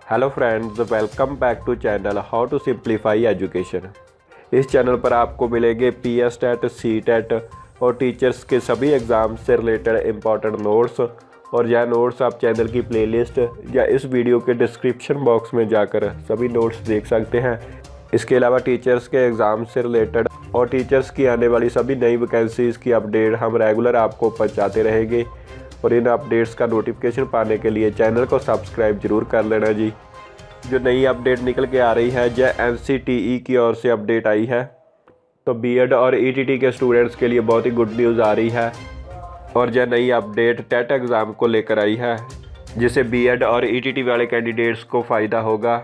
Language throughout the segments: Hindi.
Hello friends, welcome back to channel how to simplify education. इस चैनल पर आपको मिलेंगे पीएस टेट, सी टेट और टीचर्स के सभी एग्ज़ाम से रिलेटेड इम्पॉर्टेंट नोट्स। और यह नोट्स आप चैनल की प्लेलिस्ट या इस वीडियो के डिस्क्रिप्शन बॉक्स में जाकर सभी नोट्स देख सकते हैं। इसके अलावा टीचर्स के एग्ज़ाम से रिलेटेड और टीचर्स की आने वाली सभी नई वैकेंसीज़ की अपडेट हम रेगुलर आपको पहुँचाते रहेंगे। और इन अपडेट्स का नोटिफिकेशन पाने के लिए चैनल को सब्सक्राइब जरूर कर लेना जी। जो नई अपडेट निकल के आ रही है, यह एनसीटीई की ओर से अपडेट आई है। तो बीएड और ईटीटी के स्टूडेंट्स के लिए बहुत ही गुड न्यूज़ आ रही है। और यह नई अपडेट टेट एग्ज़ाम को लेकर आई है, जिससे बीएड और ईटीटी वाले कैंडिडेट्स को फ़ायदा होगा।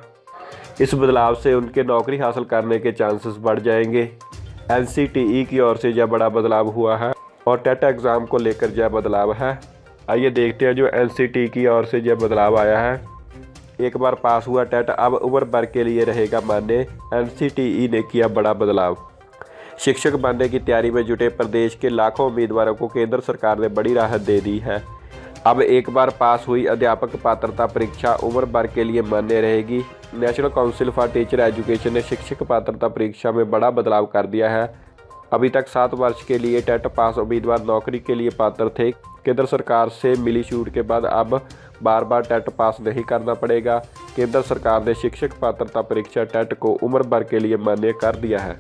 इस बदलाव से उनके नौकरी हासिल करने के चांसेस बढ़ जाएंगे। एनसीटीई की ओर से यह बड़ा बदलाव हुआ है और टेट एग्ज़ाम को लेकर यह बदलाव है। आइए देखते हैं जो एनसीटीई की ओर से यह बदलाव आया है। एक बार पास हुआ टेट अब उम्र भर के लिए रहेगा मान्य। एनसीटीई ने किया बड़ा बदलाव। शिक्षक बनने की तैयारी में जुटे प्रदेश के लाखों उम्मीदवारों को केंद्र सरकार ने बड़ी राहत दे दी है। अब एक बार पास हुई अध्यापक पात्रता परीक्षा उम्र भर के लिए मान्य रहेगी। National council for teacher education ने शिक्षक पात्रता परीक्षा में बड़ा बदलाव कर दिया है। अभी तक 7 वर्ष के लिए टेट पास उम्मीदवार नौकरी के लिए पात्र थे। केंद्र सरकार से मिली छूट के बाद अब बार बार टेट पास नहीं करना पड़ेगा। केंद्र सरकार ने शिक्षक पात्रता परीक्षा टेट को उम्र भर के लिए मान्य कर दिया है।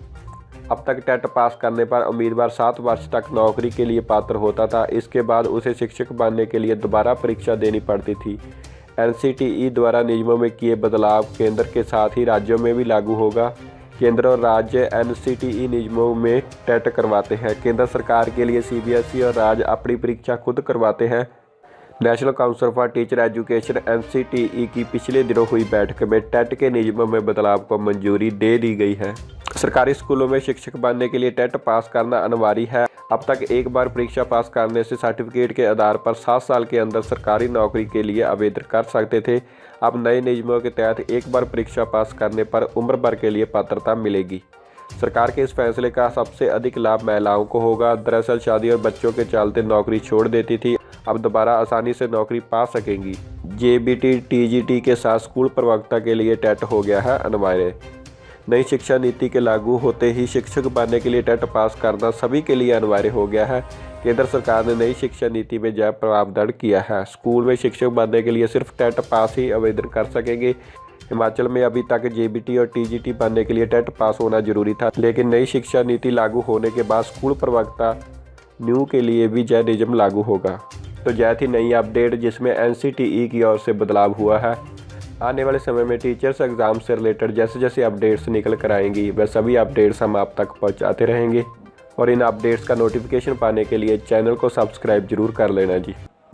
अब तक टेट पास करने पर उम्मीदवार 7 वर्ष तक नौकरी के लिए पात्र होता था। इसके बाद उसे शिक्षक बनने के लिए दोबारा परीक्षा देनी पड़ती थी। एनसीटीई द्वारा नियमों में किए बदलाव केंद्र के साथ ही राज्यों में भी लागू होगा। केंद्र और राज्य एनसीटीई नियमों में टेट करवाते हैं। केंद्र सरकार के लिए सीबीएसई और राज्य अपनी परीक्षा खुद करवाते हैं। National council for teacher education NCTE की पिछले दिनों हुई बैठक में टेट के नियमों में बदलाव को मंजूरी दे दी गई है। सरकारी स्कूलों में शिक्षक बनने के लिए टेट पास करना अनिवार्य है। अब तक एक बार परीक्षा पास करने से सर्टिफिकेट के आधार पर 7 साल के अंदर सरकारी नौकरी के लिए आवेदन कर सकते थे। अब नए नियमों के तहत एक बार परीक्षा पास करने पर उम्र भर के लिए पात्रता मिलेगी। सरकार के इस फैसले का सबसे अधिक लाभ महिलाओं को होगा। दरअसल शादी और बच्चों के चलते नौकरी छोड़ देती थी, अब दोबारा आसानी से नौकरी पा सकेंगी। जेबीटी टीजीटी के साथ स्कूल प्रवक्ता के लिए टेट हो गया है अनिवार्य। नई शिक्षा नीति के लागू होते ही शिक्षक बनने के लिए टेट पास करना सभी के लिए अनिवार्य हो गया है। केंद्र सरकार ने नई शिक्षा नीति में यह प्रावधान किया है। स्कूल में शिक्षक बनने के लिए सिर्फ टेट पास ही आवेदन कर सकेंगे। हिमाचल में अभी तक जेबीटी और टीजीटी बनने के लिए टेट पास होना जरूरी था, लेकिन नई शिक्षा नीति लागू होने के बाद स्कूल प्रवक्ता न्यू के लिए भी यह नियम लागू होगा। तो यह थी नई अपडेट जिसमें एनसीटीई की ओर से बदलाव हुआ है। आने वाले समय में टीचर्स एग्ज़ाम से रिलेटेड जैसे जैसे अपडेट्स निकल कर आएंगी वह सभी अपडेट्स हम आप तक पहुंचाते रहेंगे। और इन अपडेट्स का नोटिफिकेशन पाने के लिए चैनल को सब्सक्राइब जरूर कर लेना जी।